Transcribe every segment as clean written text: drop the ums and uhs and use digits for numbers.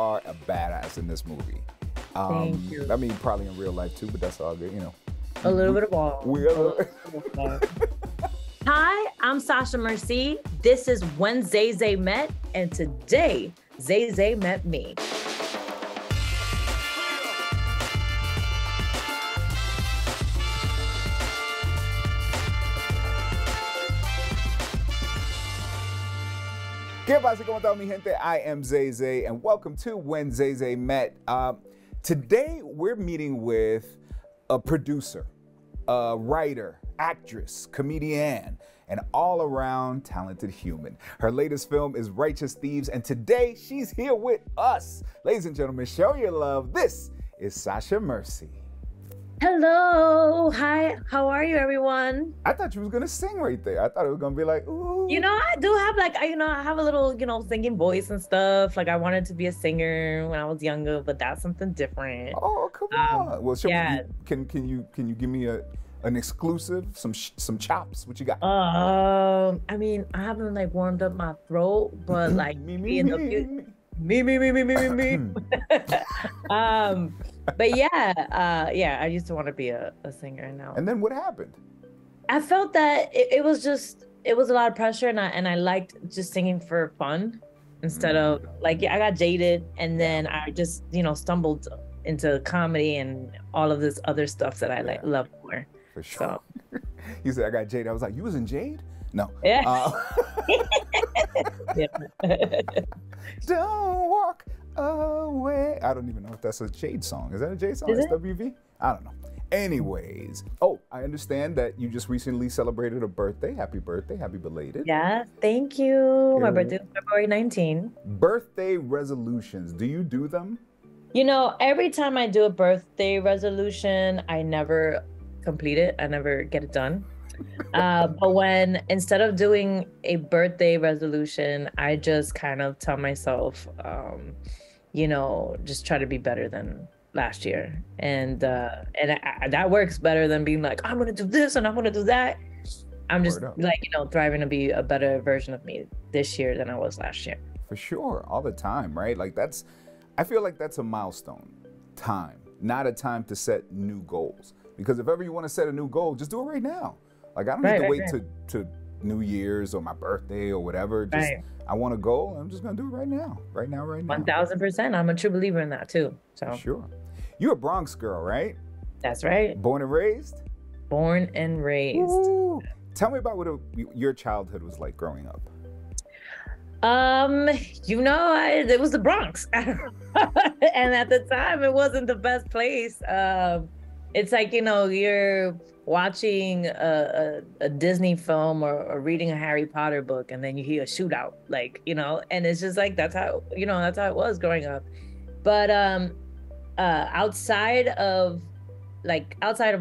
are a badass in this movie. Thank you. I mean, probably in real life too, but that's all good, you know. A little bit of all. Hi, I'm Sasha Merci. This is When Zay Zay Met, and today Zay Zay met me. ¿Qué pasa? ¿Cómo está mi gente? I am Zay Zay, and welcome to When Zay Zay Met. Today, we're meeting with a producer, a writer, actress, comedian, an all-around talented human. Her latest film is Righteous Thieves, and today, she's here with us. Ladies and gentlemen, show your love. This is Sasha Merci. Hello. Hi. How are you, everyone? I thought you was going to sing right there. I thought it was going to be like, ooh. You know, I do have I have a little, singing voice and stuff. Like I wanted to be a singer when I was younger, but that's something different. Oh, come on. Well, yeah. Can you give me an exclusive, some chops? What you got? I mean, I haven't warmed up my throat, but me. But yeah, I used to want to be a singer now. And then what happened? I felt that it was a lot of pressure, and I liked just singing for fun instead of I got jaded, and then I just stumbled into comedy and all of this other stuff that I love more. For sure. So. You said I got jaded. I was like, you was in Jade? No. Yeah. Don't walk away. I don't even know if that's a Jade song. Is that a Jade song? Is it? SWV? I don't know. Anyways, I understand that you just recently celebrated a birthday. Happy birthday. Happy belated. Yeah, thank you. My birthday is February 19. Birthday resolutions. Do you do them? Every time I do a birthday resolution, I never complete it. I never get it done. But when instead of doing a birthday resolution, I just kind of tell myself, just try to be better than last year, and that works better than being like, I'm gonna do this and I'm gonna do that. I'm just thriving to be a better version of me this year than I was last year. For sure, all the time, right? I feel like that's a milestone time, not a time to set new goals. Because if ever you want to set a new goal, just do it right now. I don't need to wait to New Year's or my birthday or whatever. I want a goal. I'm just gonna do it right now. Right now. 1000%. I'm a true believer in that too. So sure. You're a Bronx girl, right? That's right. Born and raised? Born and raised. Ooh. Tell me about what your childhood was like growing up. It was the Bronx. And at the time, it wasn't the best place. It's you're watching a Disney film or reading a Harry Potter book, and then you hear a shootout, and it's just that's how it was growing up. But outside of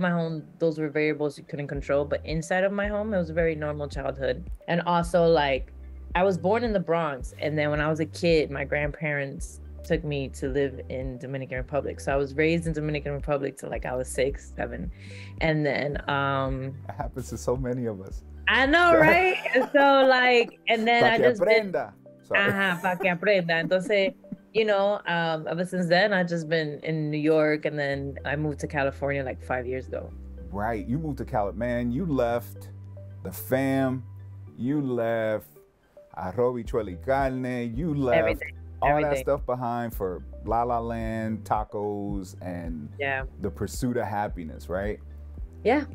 my home, those were variables you couldn't control. But inside of my home, it was a very normal childhood. And also I was born in the Bronx, and then when I was a kid, my grandparents took me to live in Dominican Republic. So I was raised in Dominican Republic till I was 6, 7. And then that happens to so many of us. I know, right? So and then I just aprenda. Pa que aprenda. Entonces, ever since then I've just been in New York, and then I moved to California 5 years ago. Right. You moved to California. Man, you left the fam, you left arroz, bichuela y carne, you left all that stuff behind for La La Land, tacos, and the pursuit of happiness, right? Yeah.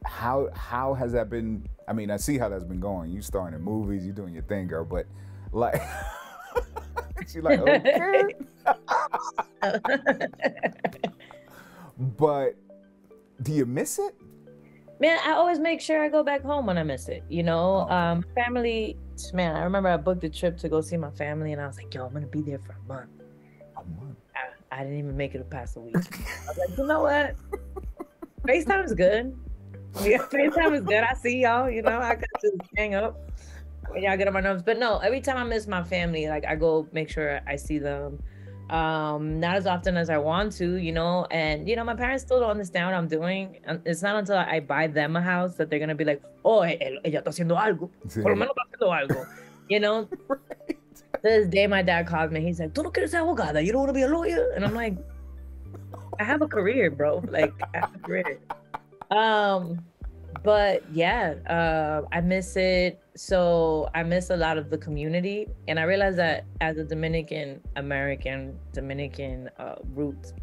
How has that been? I mean, I see how that's been going. You starring in movies, you doing your thing, girl, but she's like, okay. But do you miss it? Man, I always make sure I go back home when I miss it. Family, man, I remember I booked a trip to go see my family, and I was like, yo, I'm going to be there for a month. A month? I didn't even make it past a week. I was like, you know what? FaceTime's good. Yeah, FaceTime is good. I see y'all, I could just hang up when y'all get on my nerves. But no, every time I miss my family, I go make sure I see them. Not as often as I want to, and my parents still don't understand what I'm doing. It's not until I buy them a house that they're gonna be like, oh, ella está haciendo algo, por lo menos está haciendo algo, Right. this day, my dad called me. He's like, "Tú no quieres ser abogada? You don't want to be a lawyer?" And I'm like, "I have a career, bro. Like, I have a career." But yeah, I miss it. So I miss a lot of the community, and I realized that as a Dominican American, Dominican roots,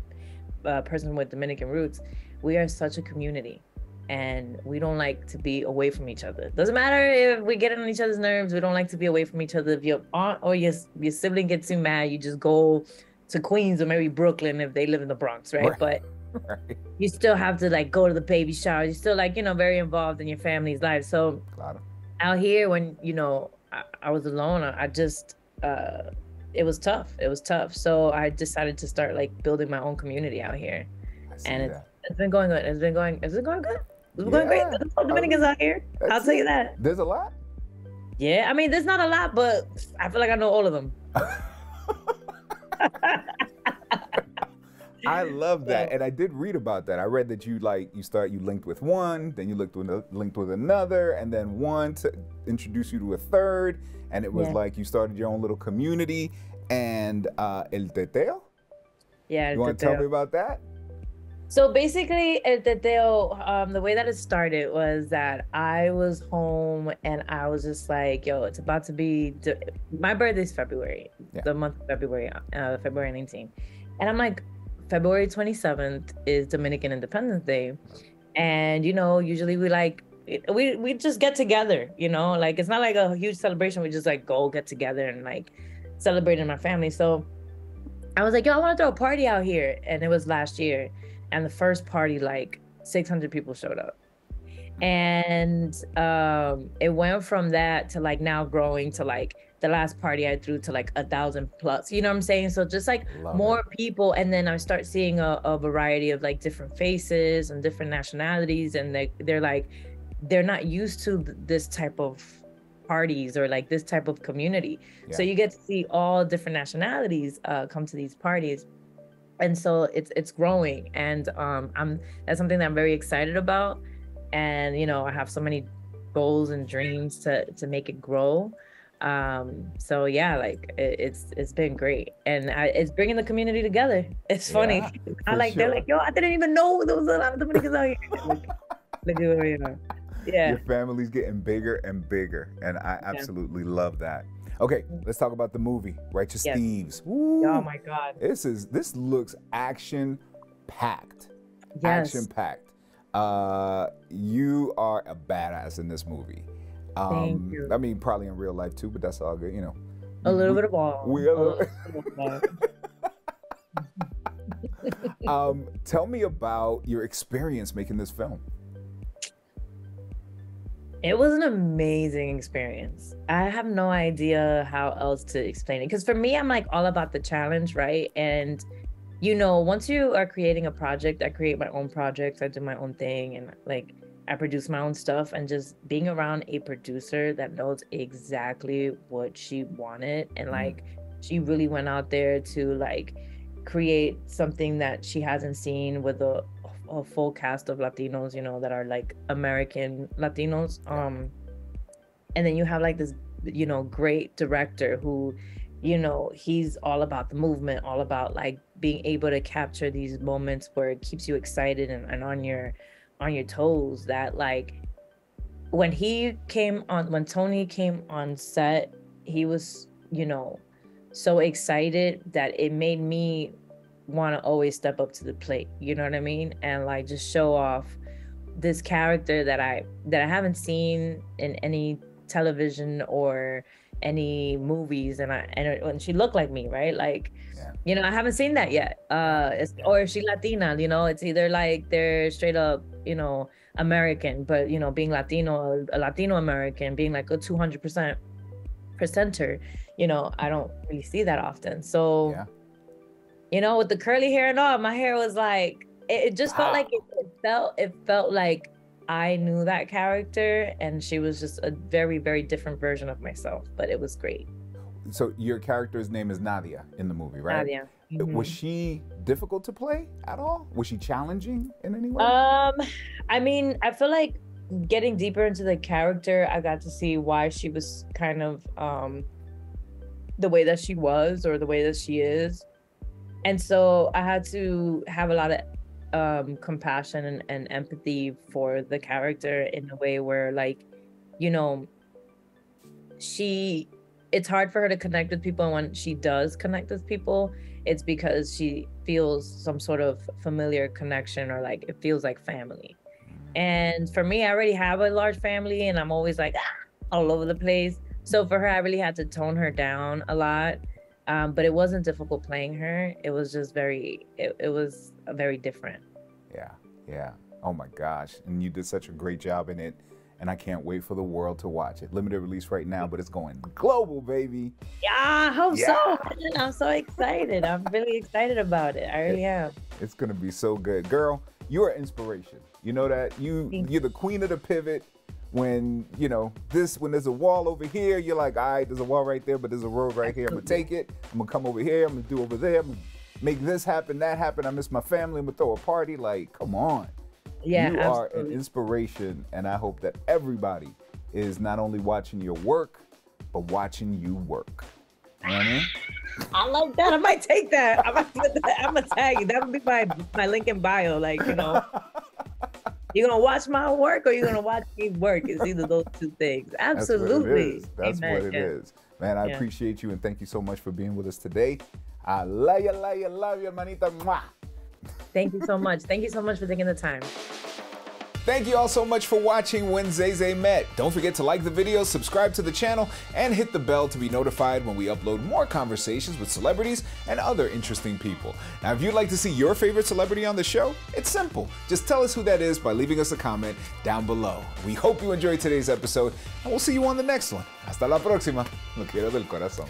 person with Dominican roots, we are such a community. And we don't like to be away from each other. Doesn't matter if we get on each other's nerves. We don't like to be away from each other. If your aunt or your sibling gets too mad, you just go to Queens or maybe Brooklyn if they live in the Bronx, right? But you still have to like go to the baby shower. You're still like, very involved in your family's life. So out here, when, I was alone, I just, it was tough. It was tough. So I decided to start like building my own community out here. And it's been going good. It's been going good. It's going great. There's no Dominicans out here. I'll tell you that. There's a lot? Yeah, I mean, there's not a lot, but I feel like I know all of them. I love that. And I did read about that. I read that you linked with one, then you linked with another, and then one to introduce you to a third. And it was like you started your own little community. And El Teteo? Yeah. You want to tell me about that? So basically, El Teteo, the way that it started was that I was home and I was just like, yo, it's about to be, my birthday's February, the month of February, February 19th. And I'm like, February 27th is Dominican Independence Day. And, usually we just get together, like, it's not like a huge celebration. We just like go get together and like celebrate in my family. So I was like, yo, I want to throw a party out here. And it was last year. And the first party, like 600 people showed up. And it went from that to like now growing to like the last party I threw to like 1,000 plus, you know what I'm saying? So just like more people. And then I start seeing a variety of like different faces and different nationalities. And they're not used to this type of parties or like this type of community. So you get to see all different nationalities come to these parties. And so it's growing, and that's something that I'm very excited about. And I have so many goals and dreams to make it grow. So yeah, like it's been great, and it's bringing the community together. It's funny. They're like, yo, I didn't even know there was a lot of Dominicans out here. Look at where we are. Yeah. Your family's getting bigger and bigger, and I absolutely love that. Okay, let's talk about the movie, Righteous Thieves. Woo. Oh my God. This looks action-packed. Yes. Action-packed. You are a badass in this movie. Thank you. I mean, probably in real life too, but that's all good, A little bit of all. Tell me about your experience making this film. It was an amazing experience. I have no idea how else to explain it. Because for me, I'm like all about the challenge, right? And, once you are creating a project, I create my own projects. I do my own thing, and like I produce my own stuff. And just being around a producer that knows exactly what she wanted, and like she really went out there to like create something that she hasn't seen with a full cast of Latinos, that are like American Latinos. And then you have like this, great director who, he's all about the movement, all about like being able to capture these moments where it keeps you excited and on your toes. That like when Tony came on set, he was, so excited that it made me want to always step up to the plate, you know what I mean? And like just show off this character that I haven't seen in any television or any movies, and she looked like me, right? Like, I haven't seen that yet. Or if she's Latina, it's either like they're straight up, American, but being Latino, a Latino American, being like a 200% percenter, I don't really see that often. So with the curly hair and all, my hair was like, it just felt like it felt like I knew that character, and she was just a very, very different version of myself, but it was great. So your character's name is Nadia in the movie, right? Nadia. Was she difficult to play at all? Was she challenging in any way? I mean, I feel like getting deeper into the character, I got to see why she was kind of the way that she was or the way that she is. And so I had to have a lot of compassion and empathy for the character in a way where, like, you know, it's hard for her to connect with people. And when she does connect with people, it's because she feels some sort of familiar connection, or like it feels like family. And for me, I already have a large family and I'm always like all over the place. So for her, I really had to tone her down a lot. But it wasn't difficult playing her. It was just it was very different. Yeah. Oh my gosh. And you did such a great job in it. And I can't wait for the world to watch it. Limited release right now, but it's going global, baby. Yeah, I hope so. I'm so excited. I'm really excited about it. I really am. It's going to be so good. Girl, you're an inspiration. You know that? You're the queen of the pivot. When, you know, when there's a wall over here, you're like, all right, there's a wall right there, but there's a road right here. I'm going to take it. I'm going to come over here. I'm going to do over there. I'm going to make this happen, that happen. I miss my family. I'm going to throw a party. Like, come on. Yeah, you absolutely. are an inspiration, and I hope that everybody is not only watching your work, but watching you work. You know what I mean? I like that. I might take that. I'm gonna tag you. That would be my link in bio. Like, you know, you're gonna watch my work or you're gonna watch me work. It's either those two things. Absolutely. That's what it is. Man, I appreciate you and thank you so much for being with us today. I love you, hermanita. Mwah. Thank you so much. Thank you so much for taking the time. Thank you all so much for watching When Zay Zay Met. Don't forget to like the video, subscribe to the channel, and hit the bell to be notified when we upload more conversations with celebrities and other interesting people. Now, if you'd like to see your favorite celebrity on the show, it's simple. Just tell us who that is by leaving us a comment down below. We hope you enjoyed today's episode, and we'll see you on the next one. Hasta la próxima. Lo quiero del corazón.